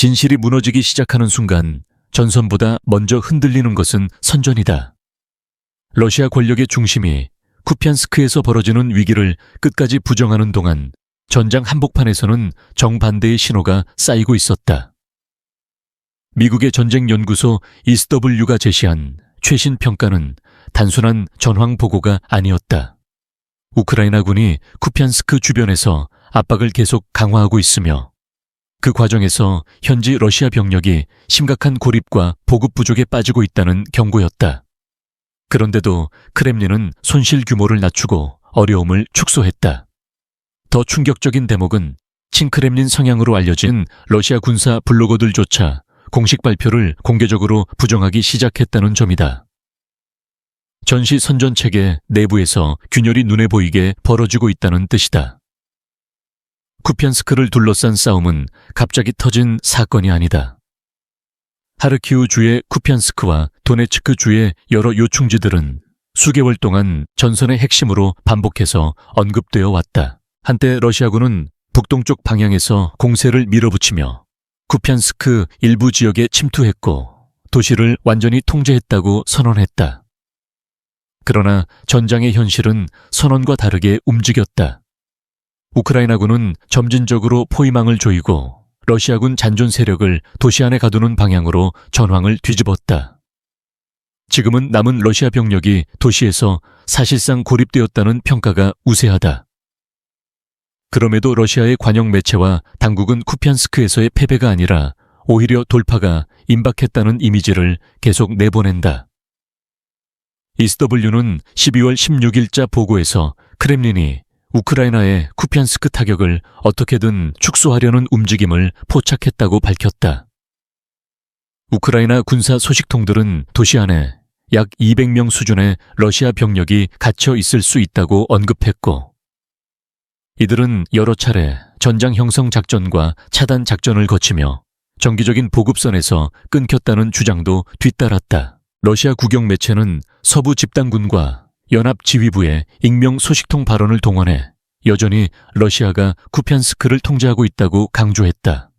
진실이 무너지기 시작하는 순간 전선보다 먼저 흔들리는 것은 선전이다. 러시아 권력의 중심이 쿠피안스크에서 벌어지는 위기를 끝까지 부정하는 동안 전장 한복판에서는 정반대의 신호가 쌓이고 있었다. 미국의 전쟁연구소 ESW가 제시한 최신 평가는 단순한 전황 보고가 아니었다. 우크라이나군이 쿠피안스크 주변에서 압박을 계속 강화하고 있으며 그 과정에서 현지 러시아 병력이 심각한 고립과 보급 부족에 빠지고 있다는 경고였다. 그런데도 크렘린은 손실 규모를 낮추고 어려움을 축소했다. 더 충격적인 대목은 친크렘린 성향으로 알려진 러시아 군사 블로거들조차 공식 발표를 공개적으로 부정하기 시작했다는 점이다. 전시 선전 체계 내부에서 균열이 눈에 보이게 벌어지고 있다는 뜻이다. 쿠피안스크를 둘러싼 싸움은 갑자기 터진 사건이 아니다. 하르키우 주의 쿠피안스크와 도네츠크 주의 여러 요충지들은 수개월 동안 전선의 핵심으로 반복해서 언급되어 왔다. 한때 러시아군은 북동쪽 방향에서 공세를 밀어붙이며 쿠피안스크 일부 지역에 침투했고 도시를 완전히 통제했다고 선언했다. 그러나 전장의 현실은 선언과 다르게 움직였다. 우크라이나군은 점진적으로 포위망을 조이고 러시아군 잔존 세력을 도시 안에 가두는 방향으로 전황을 뒤집었다. 지금은 남은 러시아 병력이 도시에서 사실상 고립되었다는 평가가 우세하다. 그럼에도 러시아의 관영 매체와 당국은 쿠피안스크에서의 패배가 아니라 오히려 돌파가 임박했다는 이미지를 계속 내보낸다. ESW는 12월 16일자 보고에서 크렘린이 우크라이나의 쿠피안스크 타격을 어떻게든 축소하려는 움직임을 포착했다고 밝혔다. 우크라이나 군사 소식통들은 도시 안에 약 200명 수준의 러시아 병력이 갇혀 있을 수 있다고 언급했고, 이들은 여러 차례 전장 형성 작전과 차단 작전을 거치며 정기적인 보급선에서 끊겼다는 주장도 뒤따랐다. 러시아 국영 매체는 서부 집단군과 연합지휘부의 익명 소식통 발언을 동원해 여전히 러시아가 쿠피안스크를 통제하고 있다고 강조했다.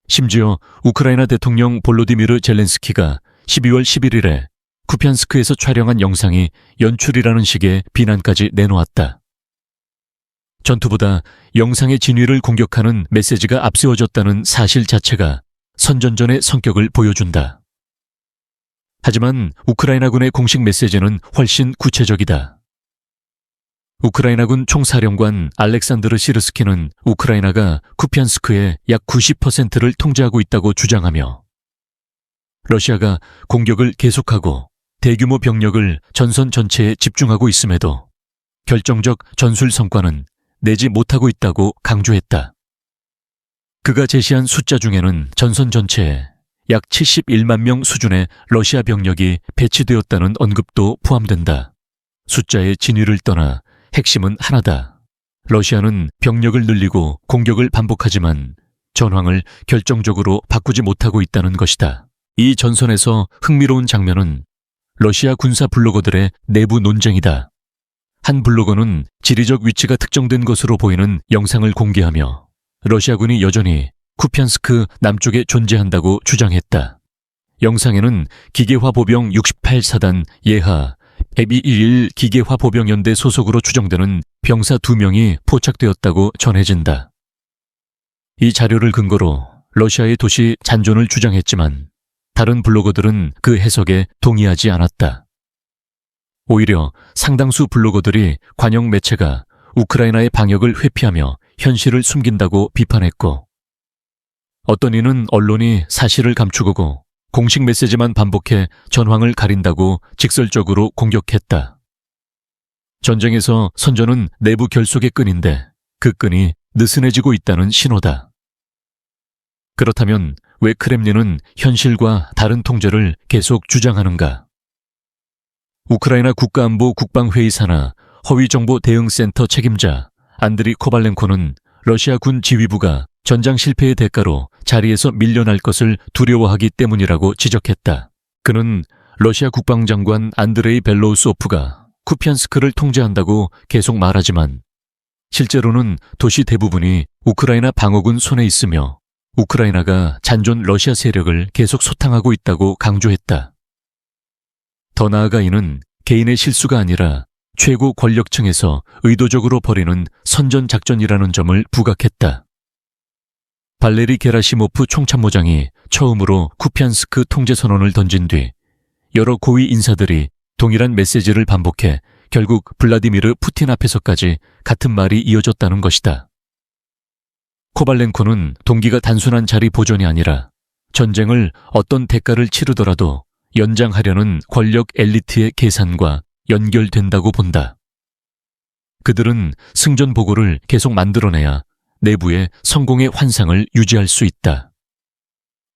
심지어 우크라이나 대통령 볼로디미르 젤렌스키가 12월 11일에 쿠피안스크에서 촬영한 영상이 연출이라는 식의 비난까지 내놓았다. 전투보다 영상의 진위를 공격하는 메시지가 앞세워졌다는 사실 자체가 선전전의 성격을 보여준다. 하지만 우크라이나군의 공식 메시지는 훨씬 구체적이다. 우크라이나군 총사령관 알렉산드르 시르스키는 우크라이나가 쿠피안스크의 약 90%를 통제하고 있다고 주장하며 러시아가 공격을 계속하고 대규모 병력을 전선 전체에 집중하고 있음에도 결정적 전술 성과는 내지 못하고 있다고 강조했다. 그가 제시한 숫자 중에는 전선 전체에 약 71만 명 수준의 러시아 병력이 배치되었다는 언급도 포함된다. 숫자의 진위를 떠나 핵심은 하나다. 러시아는 병력을 늘리고 공격을 반복하지만 전황을 결정적으로 바꾸지 못하고 있다는 것이다. 이 전선에서 흥미로운 장면은 러시아 군사 블로거들의 내부 논쟁이다. 한 블로거는 지리적 위치가 특정된 것으로 보이는 영상을 공개하며 러시아군이 여전히 쿠피안스크 남쪽에 존재한다고 주장했다. 영상에는 기계화보병 68사단 예하 121 기계화보병연대 소속으로 추정되는 병사 2명이 포착되었다고 전해진다. 이 자료를 근거로 러시아의 도시 잔존을 주장했지만 다른 블로거들은 그 해석에 동의하지 않았다. 오히려 상당수 블로거들이 관영 매체가 우크라이나의 방역을 회피하며 현실을 숨긴다고 비판했고, 어떤 이는 언론이 사실을 감추고 공식 메시지만 반복해 전황을 가린다고 직설적으로 공격했다. 전쟁에서 선전은 내부 결속의 끈인데 그 끈이 느슨해지고 있다는 신호다. 그렇다면 왜 크렘린은 현실과 다른 통제를 계속 주장하는가? 우크라이나 국가안보 국방회의 산하 허위정보 대응센터 책임자 안드리 코발렌코는 러시아 군 지휘부가 전장 실패의 대가로 자리에서 밀려날 것을 두려워하기 때문이라고 지적했다. 그는 러시아 국방장관 안드레이 벨로우소프가 쿠피안스크를 통제한다고 계속 말하지만 실제로는 도시 대부분이 우크라이나 방어군 손에 있으며 우크라이나가 잔존 러시아 세력을 계속 소탕하고 있다고 강조했다. 더 나아가 이는 개인의 실수가 아니라 최고 권력층에서 의도적으로 벌이는 선전작전이라는 점을 부각했다. 발레리 게라시모프 총참모장이 처음으로 쿠피안스크 통제선언을 던진 뒤 여러 고위 인사들이 동일한 메시지를 반복해 결국 블라디미르 푸틴 앞에서까지 같은 말이 이어졌다는 것이다. 코발렌코는 동기가 단순한 자리 보존이 아니라 전쟁을 어떤 대가를 치르더라도 연장하려는 권력 엘리트의 계산과 연결된다고 본다. 그들은 승전 보고를 계속 만들어내야 내부의 성공의 환상을 유지할 수 있다.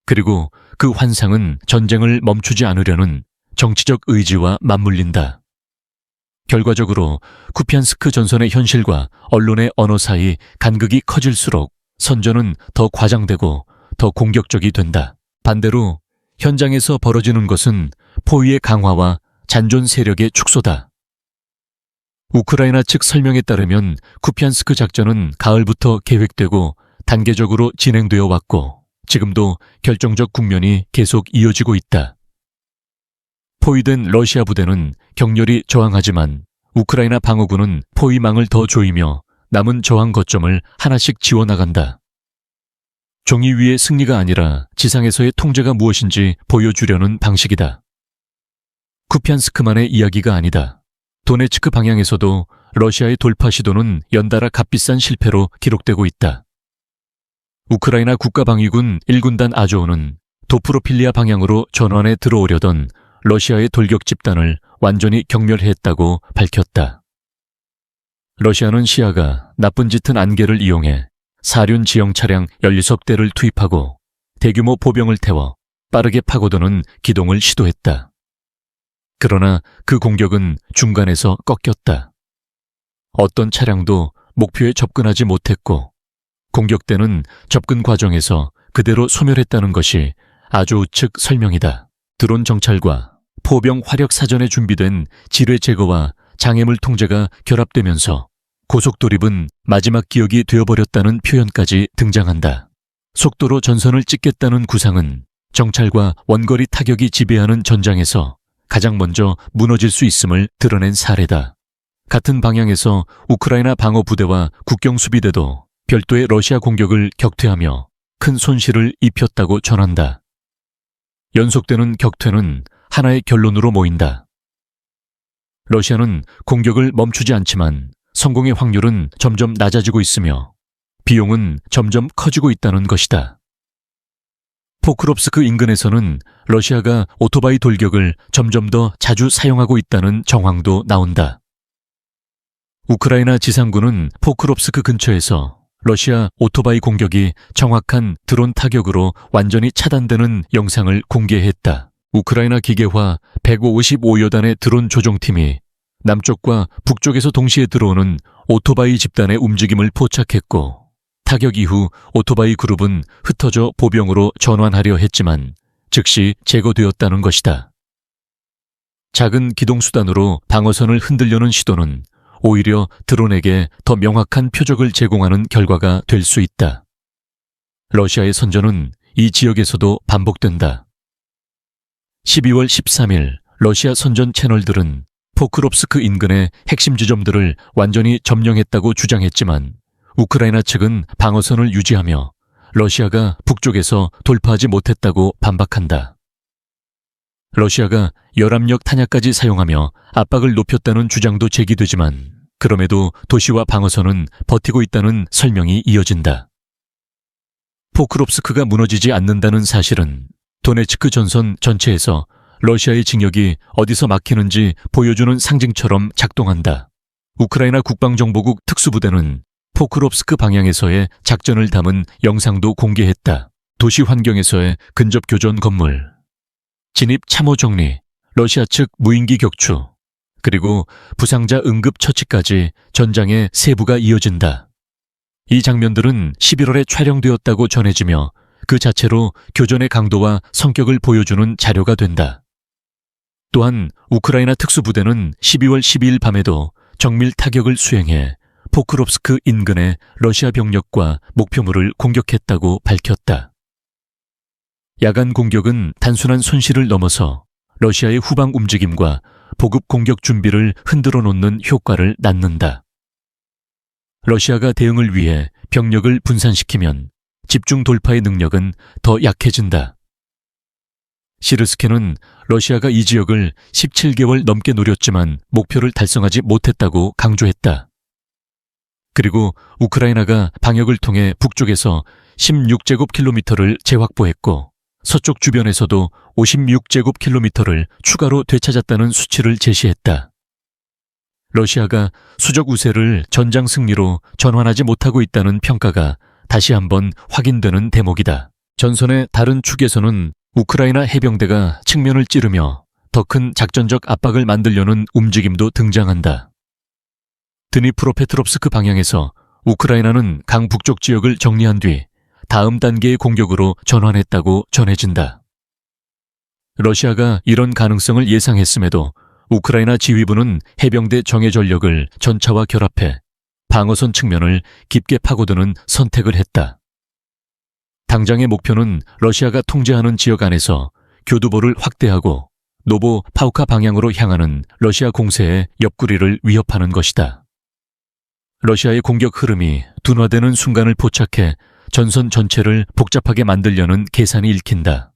그리고 그 환상은 전쟁을 멈추지 않으려는 정치적 의지와 맞물린다. 결과적으로 쿠피안스크 전선의 현실과 언론의 언어 사이 간극이 커질수록 선전은 더 과장되고 더 공격적이 된다. 반대로 현장에서 벌어지는 것은 포위의 강화와 잔존 세력의 축소다. 우크라이나 측 설명에 따르면 쿠피안스크 작전은 가을부터 계획되고 단계적으로 진행되어 왔고 지금도 결정적 국면이 계속 이어지고 있다. 포위된 러시아 부대는 격렬히 저항하지만 우크라이나 방어군은 포위망을 더 조이며 남은 저항 거점을 하나씩 지워나간다. 종이 위의 승리가 아니라 지상에서의 통제가 무엇인지 보여주려는 방식이다. 쿠피안스크만의 이야기가 아니다. 도네츠크 방향에서도 러시아의 돌파 시도는 연달아 값비싼 실패로 기록되고 있다. 우크라이나 국가방위군 1군단 아조우는 도프로필리아 방향으로 전환에 들어오려던 러시아의 돌격 집단을 완전히 경멸했다고 밝혔다. 러시아는 시아가 나쁜 짙은 안개를 이용해 사륜 지형 차량 16대를 투입하고 대규모 보병을 태워 빠르게 파고드는 기동을 시도했다. 그러나 그 공격은 중간에서 꺾였다. 어떤 차량도 목표에 접근하지 못했고 공격대는 접근 과정에서 그대로 소멸했다는 것이 아조우 측 설명이다. 드론 정찰과 포병 화력 사전에 준비된 지뢰 제거와 장애물 통제가 결합되면서 고속도립은 마지막 기억이 되어버렸다는 표현까지 등장한다. 속도로 전선을 찍겠다는 구상은 정찰과 원거리 타격이 지배하는 전장에서 가장 먼저 무너질 수 있음을 드러낸 사례다. 같은 방향에서 우크라이나 방어부대와 국경수비대도 별도의 러시아 공격을 격퇴하며 큰 손실을 입혔다고 전한다. 연속되는 격퇴는 하나의 결론으로 모인다. 러시아는 공격을 멈추지 않지만 성공의 확률은 점점 낮아지고 있으며 비용은 점점 커지고 있다는 것이다. 포크롭스크 인근에서는 러시아가 오토바이 돌격을 점점 더 자주 사용하고 있다는 정황도 나온다. 우크라이나 지상군은 포크롭스크 근처에서 러시아 오토바이 공격이 정확한 드론 타격으로 완전히 차단되는 영상을 공개했다. 우크라이나 기계화 155여 단의 드론 조종팀이 남쪽과 북쪽에서 동시에 들어오는 오토바이 집단의 움직임을 포착했고 타격 이후 오토바이 그룹은 흩어져 보병으로 전환하려 했지만 즉시 제거되었다는 것이다. 작은 기동수단으로 방어선을 흔들려는 시도는 오히려 드론에게 더 명확한 표적을 제공하는 결과가 될 수 있다. 러시아의 선전은 이 지역에서도 반복된다. 12월 13일 러시아 선전 채널들은 포크롭스크 인근의 핵심 지점들을 완전히 점령했다고 주장했지만 우크라이나 측은 방어선을 유지하며 러시아가 북쪽에서 돌파하지 못했다고 반박한다. 러시아가 열압력 탄약까지 사용하며 압박을 높였다는 주장도 제기되지만 그럼에도 도시와 방어선은 버티고 있다는 설명이 이어진다. 포크롭스크가 무너지지 않는다는 사실은 도네츠크 전선 전체에서 러시아의 징역이 어디서 막히는지 보여주는 상징처럼 작동한다. 우크라이나 국방정보국 특수부대는 포크롭스크 방향에서의 작전을 담은 영상도 공개했다. 도시 환경에서의 근접 교전 건물, 진입 참호 정리, 러시아 측 무인기 격추, 그리고 부상자 응급 처치까지 전장의 세부가 이어진다. 이 장면들은 11월에 촬영되었다고 전해지며 그 자체로 교전의 강도와 성격을 보여주는 자료가 된다. 또한 우크라이나 특수부대는 12월 12일 밤에도 정밀 타격을 수행해 포크롭스크 인근의 러시아 병력과 목표물을 공격했다고 밝혔다. 야간 공격은 단순한 손실을 넘어서 러시아의 후방 움직임과 보급 공격 준비를 흔들어 놓는 효과를 낳는다. 러시아가 대응을 위해 병력을 분산시키면 집중 돌파의 능력은 더 약해진다. 시르스케는 러시아가 이 지역을 17개월 넘게 노렸지만 목표를 달성하지 못했다고 강조했다. 그리고 우크라이나가 방역을 통해 북쪽에서 16제곱킬로미터를 재확보했고 서쪽 주변에서도 56제곱킬로미터를 추가로 되찾았다는 수치를 제시했다. 러시아가 수적 우세를 전장 승리로 전환하지 못하고 있다는 평가가 다시 한번 확인되는 대목이다. 전선의 다른 축에서는 우크라이나 해병대가 측면을 찌르며 더 큰 작전적 압박을 만들려는 움직임도 등장한다. 드니프로페트롭스크 방향에서 우크라이나는 강 북쪽 지역을 정리한 뒤 다음 단계의 공격으로 전환했다고 전해진다. 러시아가 이런 가능성을 예상했음에도 우크라이나 지휘부는 해병대 정예 전력을 전차와 결합해 방어선 측면을 깊게 파고드는 선택을 했다. 당장의 목표는 러시아가 통제하는 지역 안에서 교두보를 확대하고 노보 파우카 방향으로 향하는 러시아 공세의 옆구리를 위협하는 것이다. 러시아의 공격 흐름이 둔화되는 순간을 포착해 전선 전체를 복잡하게 만들려는 계산이 읽힌다.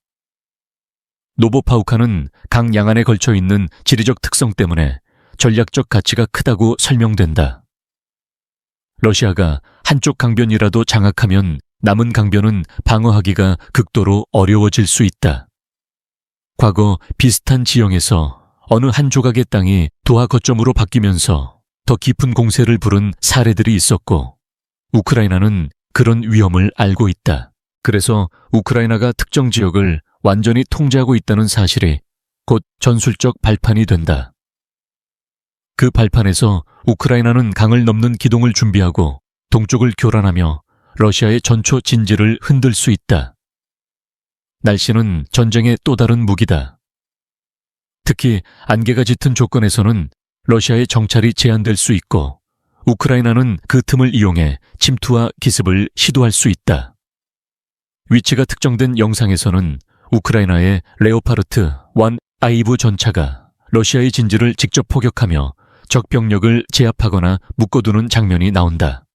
노보파우카는 강 양안에 걸쳐 있는 지리적 특성 때문에 전략적 가치가 크다고 설명된다. 러시아가 한쪽 강변이라도 장악하면 남은 강변은 방어하기가 극도로 어려워질 수 있다. 과거 비슷한 지형에서 어느 한 조각의 땅이 도하 거점으로 바뀌면서 더 깊은 공세를 부른 사례들이 있었고 우크라이나는 그런 위험을 알고 있다. 그래서 우크라이나가 특정 지역을 완전히 통제하고 있다는 사실이 곧 전술적 발판이 된다. 그 발판에서 우크라이나는 강을 넘는 기동을 준비하고 동쪽을 교란하며 러시아의 전초 진지를 흔들 수 있다. 날씨는 전쟁의 또 다른 무기다. 특히 안개가 짙은 조건에서는 러시아의 정찰이 제한될 수 있고 우크라이나는 그 틈을 이용해 침투와 기습을 시도할 수 있다. 위치가 특정된 영상에서는 우크라이나의 레오파르트 1 아이브 전차가 러시아의 진지를 직접 포격하며 적 병력을 제압하거나 묶어두는 장면이 나온다.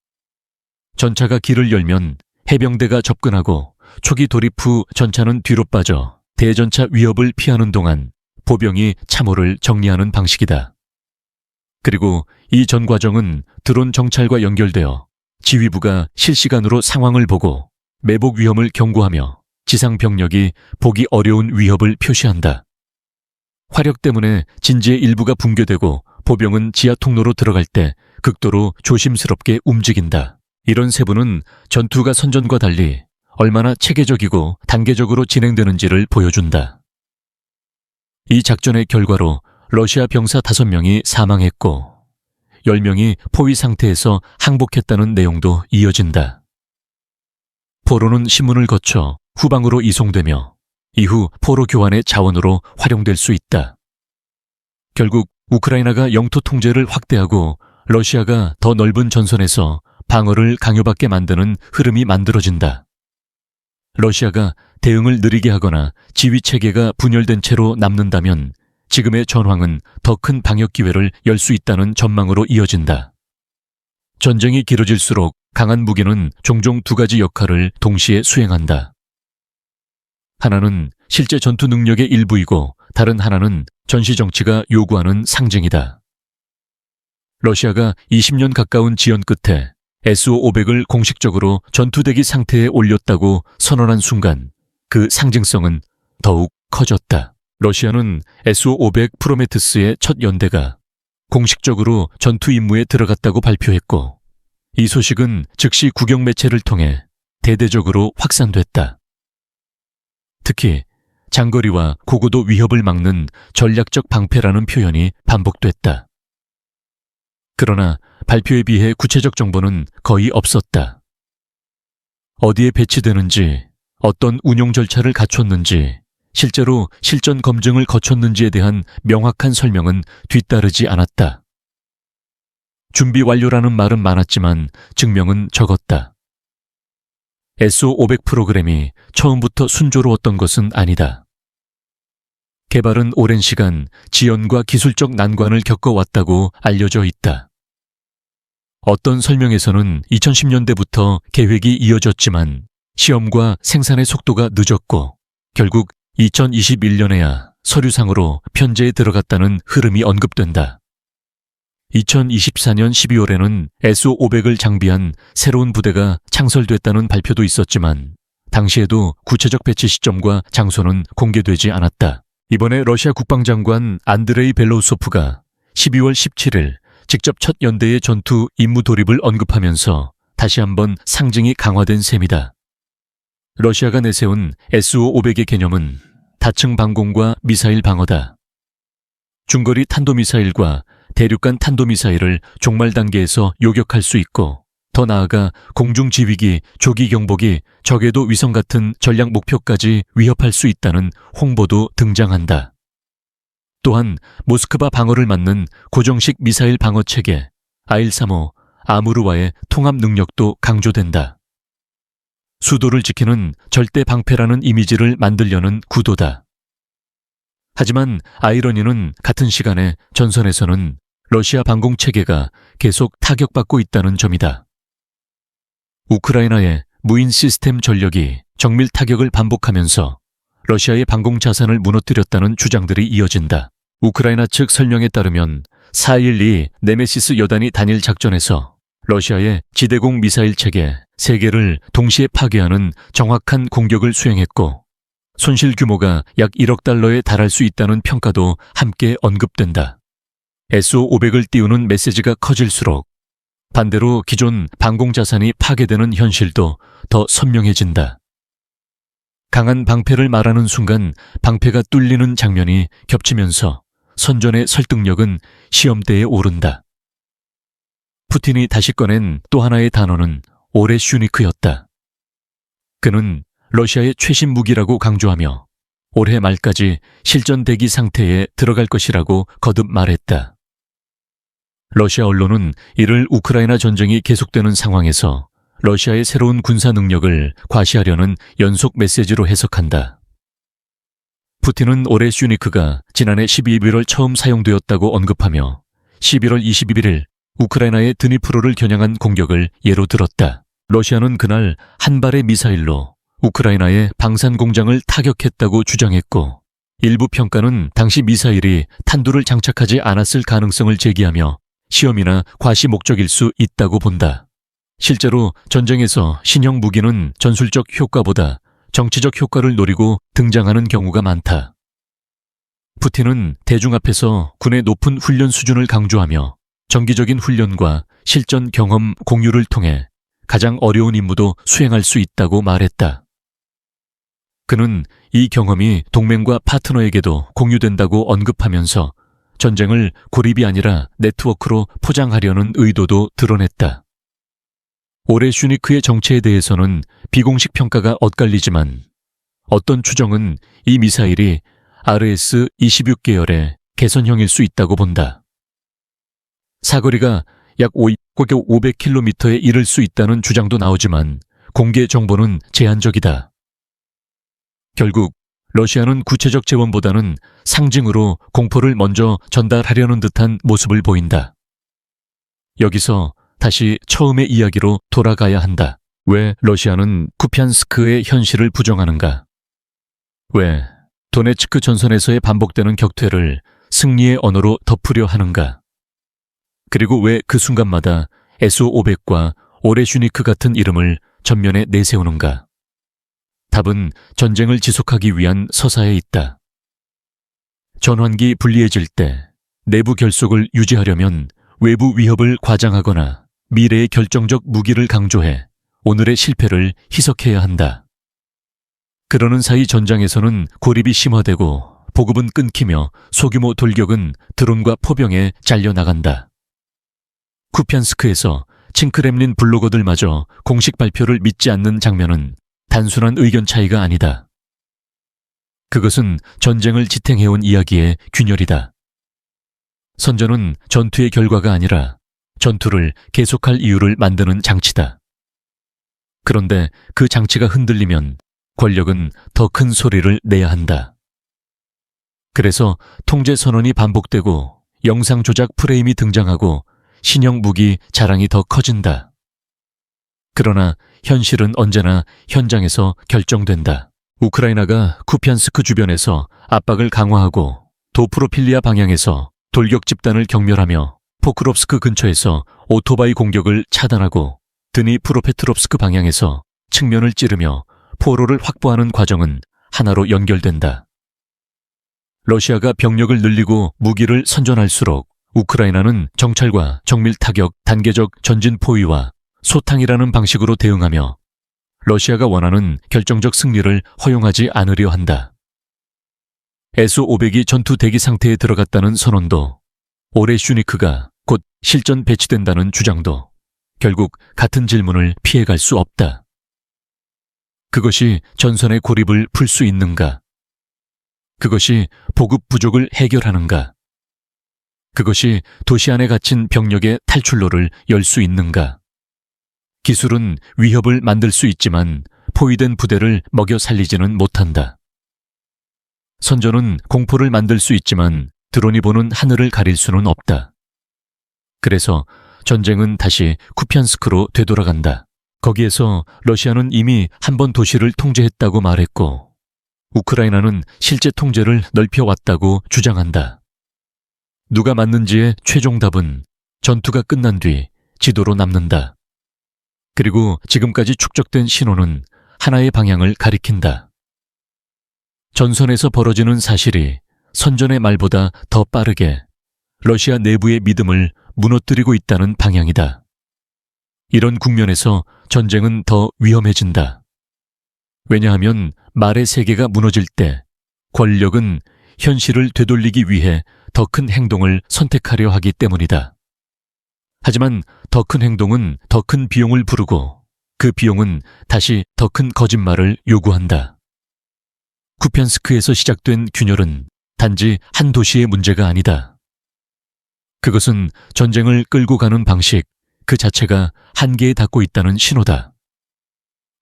전차가 길을 열면 해병대가 접근하고 초기 돌입 후 전차는 뒤로 빠져 대전차 위협을 피하는 동안 보병이 참호를 정리하는 방식이다. 그리고 이 전 과정은 드론 정찰과 연결되어 지휘부가 실시간으로 상황을 보고 매복 위험을 경고하며 지상 병력이 보기 어려운 위협을 표시한다. 화력 때문에 진지의 일부가 붕괴되고 보병은 지하 통로로 들어갈 때 극도로 조심스럽게 움직인다. 이런 세부는 전투가 선전과 달리 얼마나 체계적이고 단계적으로 진행되는지를 보여준다. 이 작전의 결과로 러시아 병사 5명이 사망했고 10명이 포위 상태에서 항복했다는 내용도 이어진다. 포로는 신문을 거쳐 후방으로 이송되며 이후 포로 교환의 자원으로 활용될 수 있다. 결국 우크라이나가 영토 통제를 확대하고 러시아가 더 넓은 전선에서 방어를 강요받게 만드는 흐름이 만들어진다. 러시아가 대응을 느리게 하거나 지휘 체계가 분열된 채로 남는다면 지금의 전황은 더 큰 방역 기회를 열 수 있다는 전망으로 이어진다. 전쟁이 길어질수록 강한 무기는 종종 두 가지 역할을 동시에 수행한다. 하나는 실제 전투 능력의 일부이고 다른 하나는 전시 정치가 요구하는 상징이다. 러시아가 20년 가까운 지연 끝에 SU-500을 공식적으로 전투대기 상태에 올렸다고 선언한 순간 그 상징성은 더욱 커졌다. 러시아는 SU-500 프로메테스의 첫 연대가 공식적으로 전투 임무에 들어갔다고 발표했고 이 소식은 즉시 국영 매체를 통해 대대적으로 확산됐다. 특히 장거리와 고고도 위협을 막는 전략적 방패라는 표현이 반복됐다. 그러나 발표에 비해 구체적 정보는 거의 없었다. 어디에 배치되는지, 어떤 운용 절차를 갖췄는지, 실제로 실전 검증을 거쳤는지에 대한 명확한 설명은 뒤따르지 않았다. 준비 완료라는 말은 많았지만 증명은 적었다. SO-500 프로그램이 처음부터 순조로웠던 것은 아니다. 개발은 오랜 시간 지연과 기술적 난관을 겪어왔다고 알려져 있다. 어떤 설명에서는 2010년대부터 계획이 이어졌지만 시험과 생산의 속도가 늦었고 결국 2021년에야 서류상으로 편제에 들어갔다는 흐름이 언급된다. 2024년 12월에는 SO-500을 장비한 새로운 부대가 창설됐다는 발표도 있었지만 당시에도 구체적 배치 시점과 장소는 공개되지 않았다. 이번에 러시아 국방장관 안드레이 벨로우소프가 12월 17일 직접 첫 연대의 전투 임무 돌입을 언급하면서 다시 한번 상징이 강화된 셈이다. 러시아가 내세운 SO-500의 개념은 다층 방공과 미사일 방어다. 중거리 탄도미사일과 대륙간 탄도미사일을 종말 단계에서 요격할 수 있고 더 나아가 공중지휘기, 조기경보기, 적외도 위성 같은 전략 목표까지 위협할 수 있다는 홍보도 등장한다. 또한 모스크바 방어를 막는 고정식 미사일 방어체계 아일-35 아무르와의 통합 능력도 강조된다. 수도를 지키는 절대 방패라는 이미지를 만들려는 구도다. 하지만 아이러니는 같은 시간에 전선에서는 러시아 방공체계가 계속 타격받고 있다는 점이다. 우크라이나의 무인 시스템 전력이 정밀 타격을 반복하면서 러시아의 방공 자산을 무너뜨렸다는 주장들이 이어진다. 우크라이나 측 설명에 따르면 4.12 네메시스 여단위 단일 작전에서 러시아의 지대공 미사일 체계 3개를 동시에 파괴하는 정확한 공격을 수행했고 손실 규모가 약 1억 달러에 달할 수 있다는 평가도 함께 언급된다. SO-500을 띄우는 메시지가 커질수록 반대로 기존 방공 자산이 파괴되는 현실도 더 선명해진다. 강한 방패를 말하는 순간 방패가 뚫리는 장면이 겹치면서 선전의 설득력은 시험대에 오른다. 푸틴이 다시 꺼낸 또 하나의 단어는 오레슈니크였다. 그는 러시아의 최신 무기라고 강조하며 올해 말까지 실전 대기 상태에 들어갈 것이라고 거듭 말했다. 러시아 언론은 이를 우크라이나 전쟁이 계속되는 상황에서 러시아의 새로운 군사 능력을 과시하려는 연속 메시지로 해석한다. 푸틴은 오레슈니크가 지난해 12월 처음 사용되었다고 언급하며 11월 21일 우크라이나의 드니프로를 겨냥한 공격을 예로 들었다. 러시아는 그날 한 발의 미사일로 우크라이나의 방산 공장을 타격했다고 주장했고 일부 평가는 당시 미사일이 탄두를 장착하지 않았을 가능성을 제기하며 시험이나 과시 목적일 수 있다고 본다. 실제로 전쟁에서 신형 무기는 전술적 효과보다 정치적 효과를 노리고 등장하는 경우가 많다. 푸틴은 대중 앞에서 군의 높은 훈련 수준을 강조하며 정기적인 훈련과 실전 경험 공유를 통해 가장 어려운 임무도 수행할 수 있다고 말했다. 그는 이 경험이 동맹과 파트너에게도 공유된다고 언급하면서 전쟁을 고립이 아니라 네트워크로 포장하려는 의도도 드러냈다. 오레슈니크의 정체에 대해서는 비공식 평가가 엇갈리지만 어떤 추정은 이 미사일이 RS-26계열의 개선형일 수 있다고 본다. 사거리가 약 500km에 이를 수 있다는 주장도 나오지만 공개 정보는 제한적이다. 결국 러시아는 구체적 재원보다는 상징으로 공포를 먼저 전달하려는 듯한 모습을 보인다. 여기서 다시 처음의 이야기로 돌아가야 한다. 왜 러시아는 쿠피안스크의 현실을 부정하는가? 왜 도네츠크 전선에서의 반복되는 격퇴를 승리의 언어로 덮으려 하는가? 그리고 왜 그 순간마다 SO-500과 오레슈니크 같은 이름을 전면에 내세우는가? 답은 전쟁을 지속하기 위한 서사에 있다. 전환기 불리해질 때 내부 결속을 유지하려면 외부 위협을 과장하거나 미래의 결정적 무기를 강조해 오늘의 실패를 희석해야 한다. 그러는 사이 전장에서는 고립이 심화되고 보급은 끊기며 소규모 돌격은 드론과 포병에 잘려나간다. 쿠피안스크에서 칭크렘린 블로거들마저 공식 발표를 믿지 않는 장면은 단순한 의견 차이가 아니다. 그것은 전쟁을 지탱해온 이야기의 균열이다. 선전은 전투의 결과가 아니라 전투를 계속할 이유를 만드는 장치다. 그런데 그 장치가 흔들리면 권력은 더 큰 소리를 내야 한다. 그래서 통제 선언이 반복되고 영상 조작 프레임이 등장하고 신형 무기 자랑이 더 커진다. 그러나 현실은 언제나 현장에서 결정된다. 우크라이나가 쿠피안스크 주변에서 압박을 강화하고 도프로필리아 방향에서 돌격 집단을 경멸하며 포크롭스크 근처에서 오토바이 공격을 차단하고 드니프로페트롭스크 방향에서 측면을 찌르며 포로를 확보하는 과정은 하나로 연결된다. 러시아가 병력을 늘리고 무기를 선전할수록 우크라이나는 정찰과 정밀 타격, 단계적 전진 포위와 소탕이라는 방식으로 대응하며 러시아가 원하는 결정적 승리를 허용하지 않으려 한다. S-500이 전투 대기 상태에 들어갔다는 선언도, 오레슈니크가 곧 실전 배치된다는 주장도 결국 같은 질문을 피해갈 수 없다. 그것이 전선의 고립을 풀 수 있는가? 그것이 보급 부족을 해결하는가? 그것이 도시 안에 갇힌 병력의 탈출로를 열 수 있는가? 기술은 위협을 만들 수 있지만 포위된 부대를 먹여 살리지는 못한다. 선전은 공포를 만들 수 있지만 드론이 보는 하늘을 가릴 수는 없다. 그래서 전쟁은 다시 쿠피안스크로 되돌아간다. 거기에서 러시아는 이미 한 번 도시를 통제했다고 말했고 우크라이나는 실제 통제를 넓혀왔다고 주장한다. 누가 맞는지의 최종 답은 전투가 끝난 뒤 지도로 남는다. 그리고 지금까지 축적된 신호는 하나의 방향을 가리킨다. 전선에서 벌어지는 사실이 선전의 말보다 더 빠르게 러시아 내부의 믿음을 무너뜨리고 있다는 방향이다. 이런 국면에서 전쟁은 더 위험해진다. 왜냐하면 말의 세계가 무너질 때 권력은 현실을 되돌리기 위해 더 큰 행동을 선택하려 하기 때문이다. 하지만 더 큰 행동은 더 큰 비용을 부르고 그 비용은 다시 더 큰 거짓말을 요구한다. 쿠피안스크에서 시작된 균열은 단지 한 도시의 문제가 아니다. 그것은 전쟁을 끌고 가는 방식 그 자체가 한계에 닿고 있다는 신호다.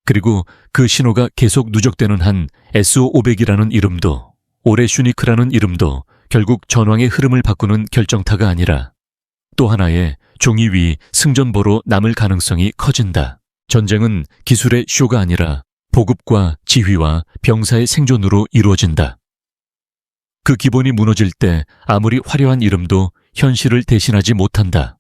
그리고 그 신호가 계속 누적되는 한 S-500이라는 이름도 오레슈니크라는 이름도 결국 전황의 흐름을 바꾸는 결정타가 아니라 또 하나의 종이 위 승전보로 남을 가능성이 커진다. 전쟁은 기술의 쇼가 아니라 보급과 지휘와 병사의 생존으로 이루어진다. 그 기본이 무너질 때 아무리 화려한 이름도 현실을 대신하지 못한다.